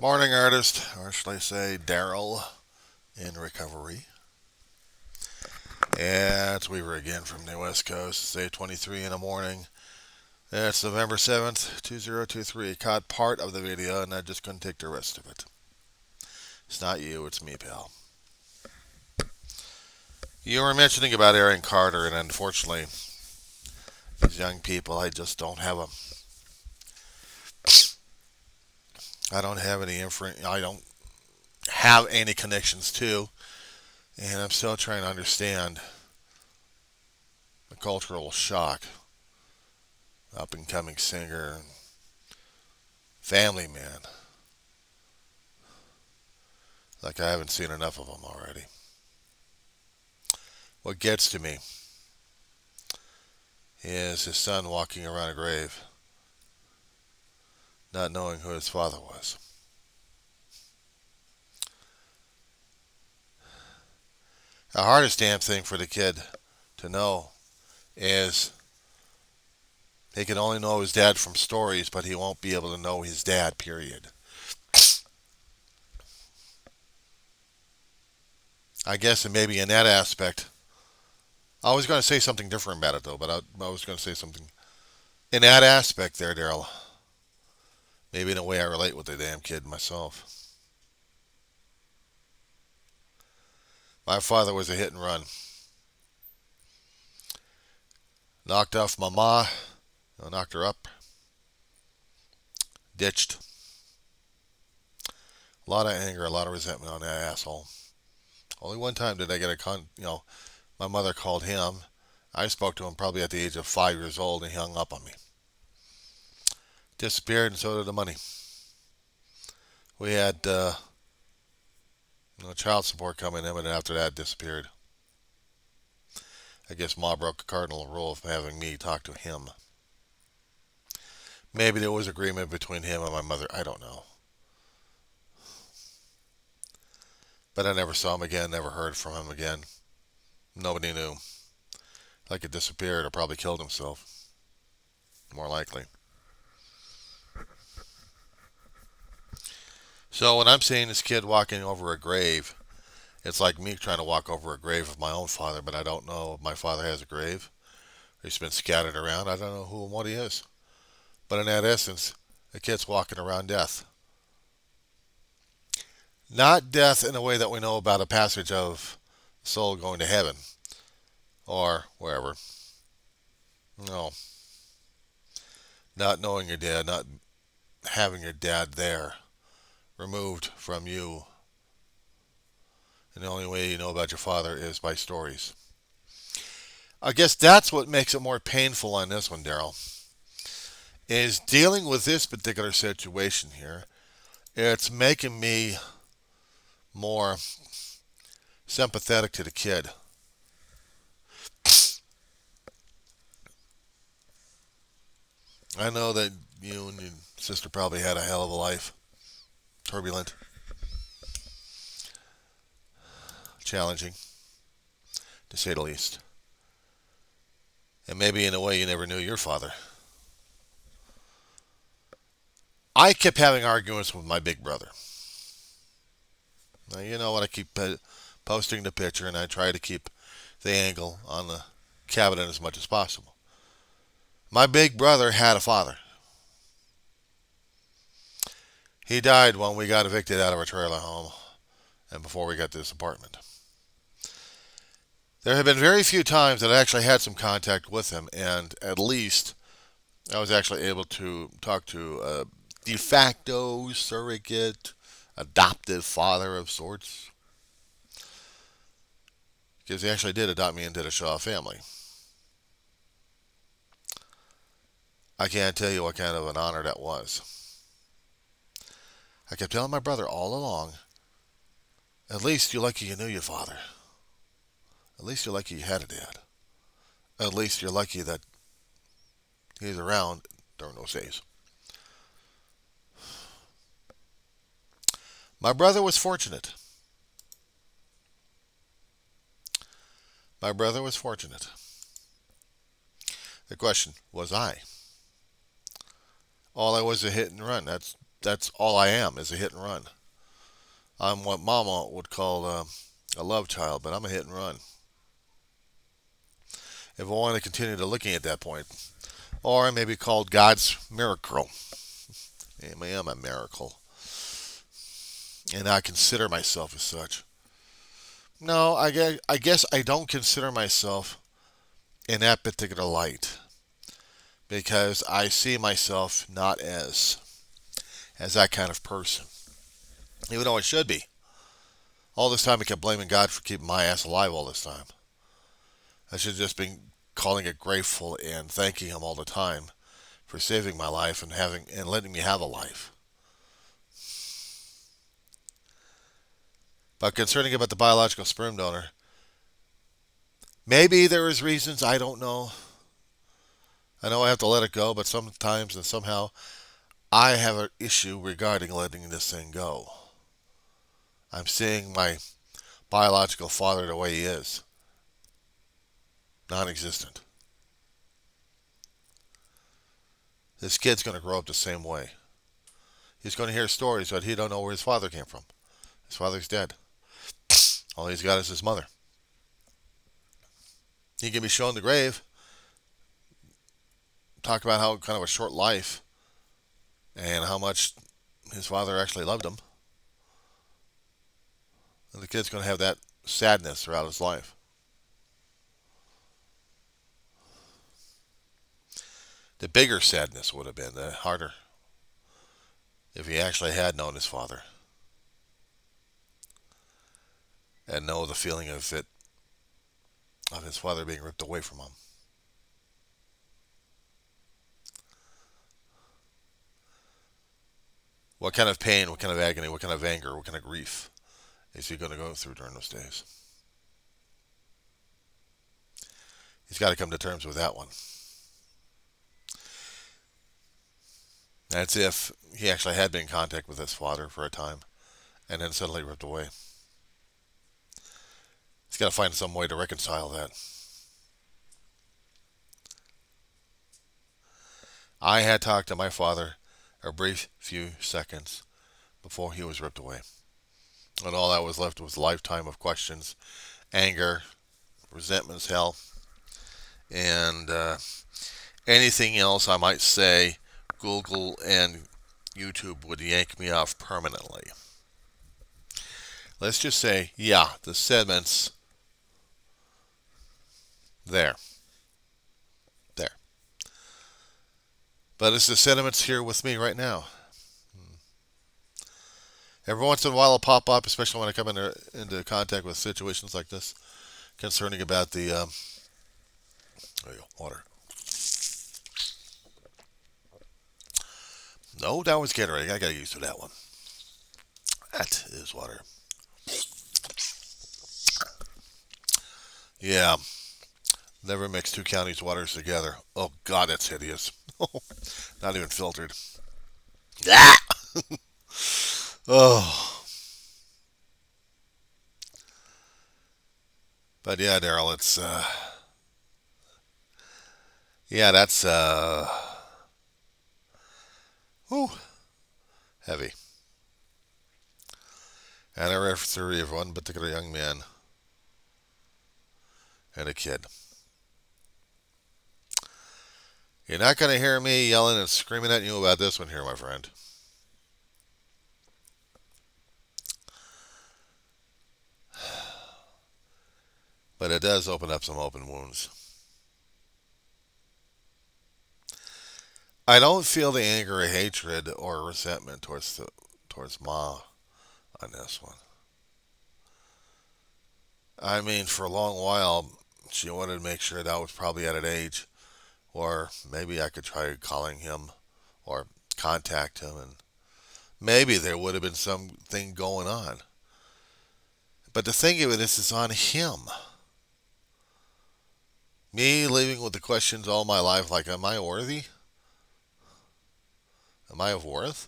Morning, artist, or should I say, Daryl in recovery. And it's Weaver again from the West Coast. It's 8:23 in the morning. It's November 7th, 2023. Caught part of the video, and I just couldn't take the rest of it. It's not you, it's me, pal. You were mentioning about Aaron Carter, and unfortunately, these young people, I just don't have them. I don't have any I don't have any connections to, and I'm still trying to understand the cultural shock. Up and coming singer, family man. Like I haven't seen enough of them already. What gets to me is his son walking around a grave, not knowing who his father was. The hardest damn thing for the kid to know is he can only know his dad from stories, but he won't be able to know his dad, period. I guess, and maybe in that aspect, I was going to say something different about it though, but I was going to say something in that aspect there, Daryl. Maybe in a way I relate with the damn kid myself. My father was a hit and run. Knocked off my ma, knocked her up, ditched. A lot of anger, a lot of resentment on that asshole. Only one time did I get my mother called him. I spoke to him probably at the age of 5 years old, and he hung up on me. Disappeared, and so did the money. We had child support coming in, and after that, disappeared. I guess Ma broke the cardinal rule of having me talk to him. Maybe there was agreement between him and my mother. I don't know. But I never saw him again, never heard from him again. Nobody knew. Like it disappeared or probably killed himself. More likely. So when I'm seeing this kid walking over a grave, it's like me trying to walk over a grave of my own father, but I don't know if my father has a grave. He's been scattered around. I don't know who and what he is. But in that essence, the kid's walking around death. Not death in a way that we know about a passage of soul going to heaven or wherever. No. Not knowing your dad, not having your dad there, removed from you. And the only way you know about your father is by stories. I guess that's what makes it more painful on this one, Daryl, is dealing with this particular situation here. It's making me more sympathetic to the kid. I know that you and your sister probably had a hell of a life. Turbulent, challenging, to say the least. And maybe in a way you never knew your father. I kept having arguments with my big brother. Now, you know what? I keep posting the picture and I try to keep the angle on the cabinet as much as possible. My big brother had a father. He died when we got evicted out of our trailer home and before we got this apartment. There have been very few times that I actually had some contact with him, and at least I was actually able to talk to a de facto surrogate, adopted father of sorts, because he actually did adopt me into the Shaw family. I can't tell you what kind of an honor that was. I kept telling my brother all along, at least you're lucky you knew your father. At least you're lucky you had a dad. At least you're lucky that he's around during those days. My brother was fortunate. My brother was fortunate. The question, was I? All I was a hit and run. That's that's all I am, is a hit and run. I'm what Mama would call a love child, but I'm a hit and run. If I want to continue to looking at that point, or I may be called God's miracle. I am a miracle, and I consider myself as such. No, I guess I don't consider myself in that particular light because I see myself not as that kind of person, even though I should be. All this time I kept blaming God for keeping my ass alive all this time. I should have just been calling it grateful and thanking Him all the time for saving my life and having and letting me have a life. But concerning about the biological sperm donor, maybe there is reasons I don't know. I know I have to let it go, but sometimes and somehow I have an issue regarding letting this thing go. I'm seeing my biological father the way he is, non-existent. This kid's going to grow up the same way. He's going to hear stories, but he don't know where his father came from. His father's dead. All he's got is his mother. He can be shown the grave, talk about how kind of a short life and how much his father actually loved him. And the kid's going to have that sadness throughout his life. The bigger sadness would have been, the harder, if he actually had known his father and know the feeling of it, of his father being ripped away from him. What kind of pain, what kind of agony, what kind of anger, what kind of grief is he going to go through during those days? He's got to come to terms with that one. That's if he actually had been in contact with his father for a time and then suddenly ripped away. He's got to find some way to reconcile that. I had talked to my father a brief few seconds before he was ripped away. And all that was left was a lifetime of questions, anger, resentments, hell, and anything else I might say, Google and YouTube would yank me off permanently. Let's just say, yeah, the sediments, there. There. But it's the sediments here with me right now. Every once in a while it'll pop up, especially when I come into contact with situations like this, concerning about the, there you go, water. No, that was Gatorade. I got used to that one. That is water. Yeah, never mix two counties' waters together. Oh, God, that's hideous. Not even filtered. Ah! Oh. But yeah, Daryl, it's, yeah, that's, whew, heavy. And I referee of one particular young man and a kid. You're not going to hear me yelling and screaming at you about this one here, my friend. But it does open up some open wounds. I don't feel the anger or hatred or resentment towards Ma on this one. I mean, for a long while, she wanted to make sure that I was probably at an age, or maybe I could try calling him or contact him, and maybe there would have been something going on. But the thing of it is on him. Me living with the questions all my life, like, am I worthy? Am I of worth?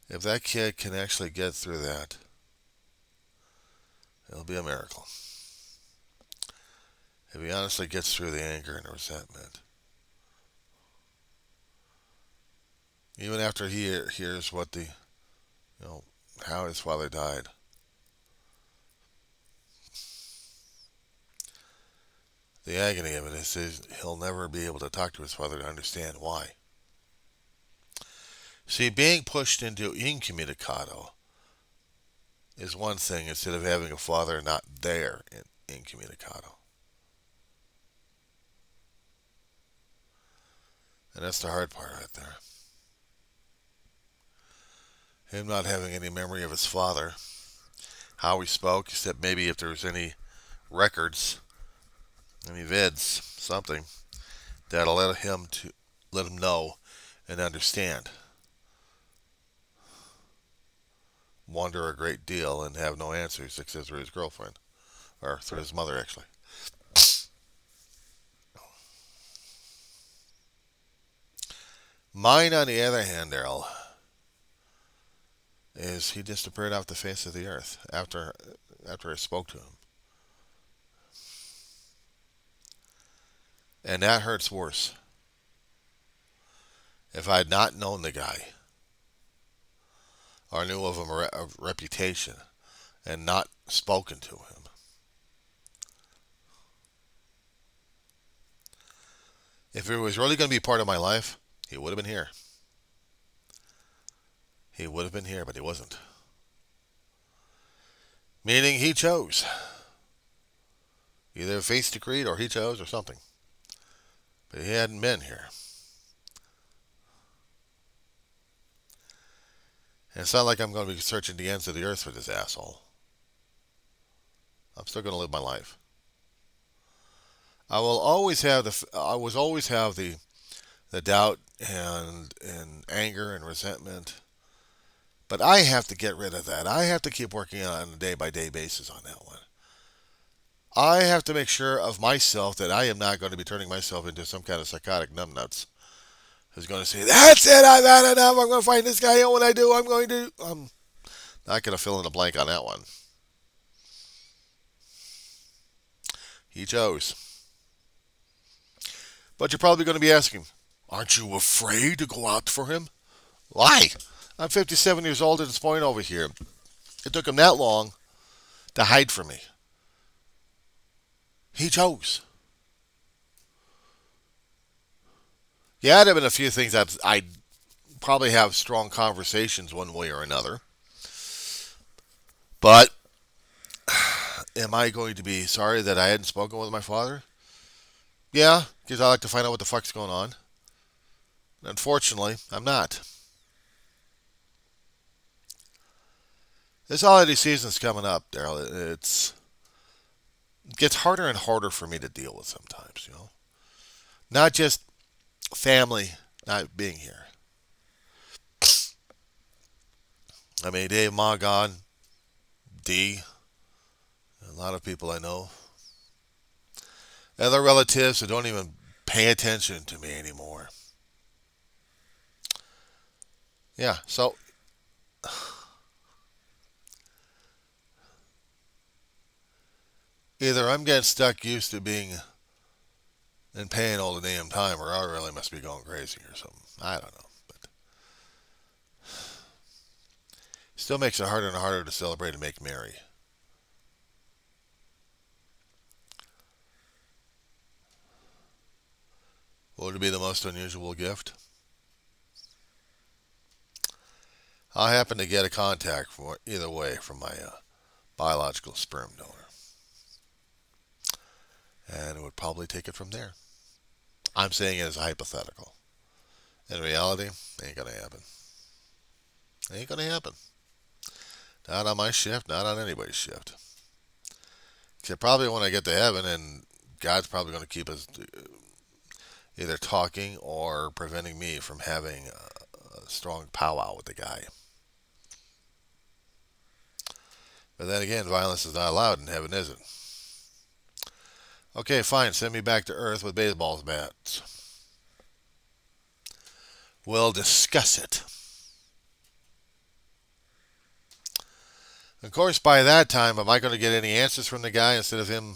If that kid can actually get through that, it'll be a miracle. If he honestly gets through the anger and the resentment. Even after he hears what know, how his father died. The agony of it is he'll never be able to talk to his father to understand why. See, being pushed into incommunicado is one thing instead of having a father not there in incommunicado. And that's the hard part right there. Him not having any memory of his father, how he spoke, except maybe if there was any records, any vids, something that'll let him know and understand. Wonder a great deal and have no answers except for his girlfriend, or through his mother actually. Mine, on the other hand, Daryl, is he disappeared off the face of the earth after I spoke to him, and that hurts worse. If I had not known the guy or knew of him a reputation and not spoken to him, if it was really going to be part of my life, he would have been here. He would have been here, but he wasn't. Meaning he chose. Either face decreed or he chose or something. But he hadn't been here. And it's not like I'm going to be searching the ends of the earth for this asshole. I'm still going to live my life. I will always have the doubt and anger and resentment. But I have to get rid of that. I have to keep working on a day by day basis on that one. I have to make sure of myself that I am not going to be turning myself into some kind of psychotic numbnuts who's going to say, "That's it, I've had enough, I'm going to find this guy, and when I do, I'm not going to fill in the blank on that one. He chose. But you're probably going to be asking, aren't you afraid to go out for him? Why? I'm 57 years old at this point over here. It took him that long to hide from me. He chose. Yeah, there have been a few things that I'd probably have strong conversations one way or another. But am I going to be sorry that I hadn't spoken with my father? Yeah, because I like to find out what the fuck's going on. Unfortunately, I'm not. This holiday season's coming up, Daryl. It gets harder and harder for me to deal with sometimes, you know. Not just family not being here. I mean, Dave, Ma gone, D, a lot of people I know, other relatives who don't even pay attention to me anymore. Yeah, so either I'm getting stuck used to being in pain all the damn time, or I really must be going crazy or something. I don't know. But still makes it harder and harder to celebrate and make merry. What would be the most unusual gift? I happen to get a contact from either way from my biological sperm donor, and it would probably take it from there. I'm saying it as a hypothetical. In reality, ain't gonna happen. Ain't gonna happen. Not on my shift, not on anybody's shift. Except probably when I get to heaven, and God's probably going to keep us either talking or preventing me from having a strong powwow with the guy. But then again, violence is not allowed in heaven, is it? Okay, fine. Send me back to Earth with baseball bats. We'll discuss it. Of course, by that time, am I going to get any answers from the guy instead of him?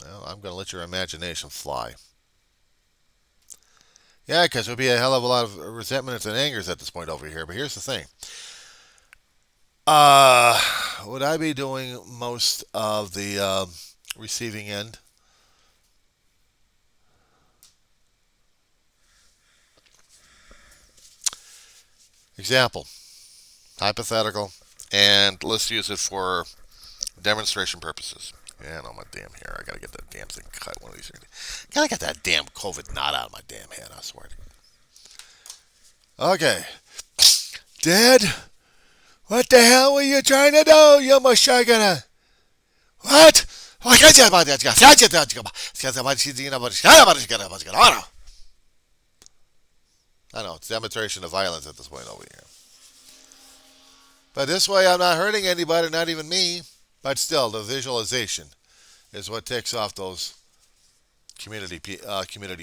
Well, I'm going to let your imagination fly. Yeah, because there'll be a hell of a lot of resentments and angers at this point over here. But here's the thing. Uh, would I be doing most of the receiving end? Example, hypothetical, and let's use it for demonstration purposes. Yeah, no, my damn hair. I gotta get that damn thing cut one of these days. Gotta get that damn COVID knot out of my damn head, I swear. Okay. Dad, what the hell were you trying to do, you mushagana? What? I know, it's demonstration of violence at this point over here. But this way I'm not hurting anybody, not even me. But still, the visualization is what takes off those community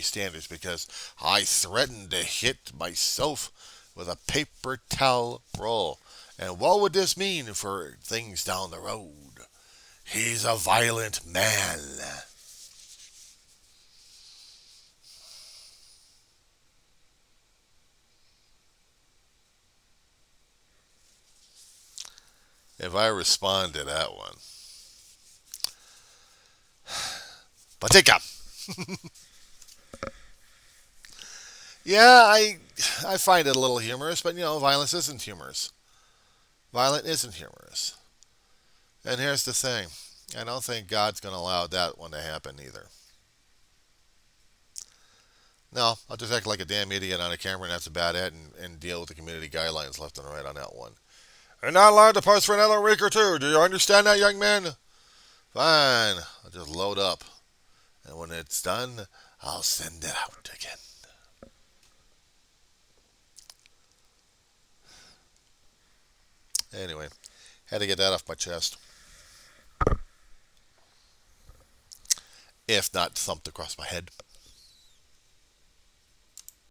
standards because I threatened to hit myself with a paper towel roll. And what would this mean for things down the road? He's a violent man. If I respond to that one, Patika. Yeah, I find it a little humorous, but violence isn't humorous. Violent isn't humorous. And here's the thing. I don't think God's going to allow that one to happen either. No, I'll just act like a damn idiot on a camera, and that's about it, and deal with the community guidelines left and right on that one. You're not allowed to post for another week or two. Do you understand that, young man? Fine. I'll just load up. And when it's done, I'll send it out again. Anyway, had to get that off my chest. If not thumped across my head.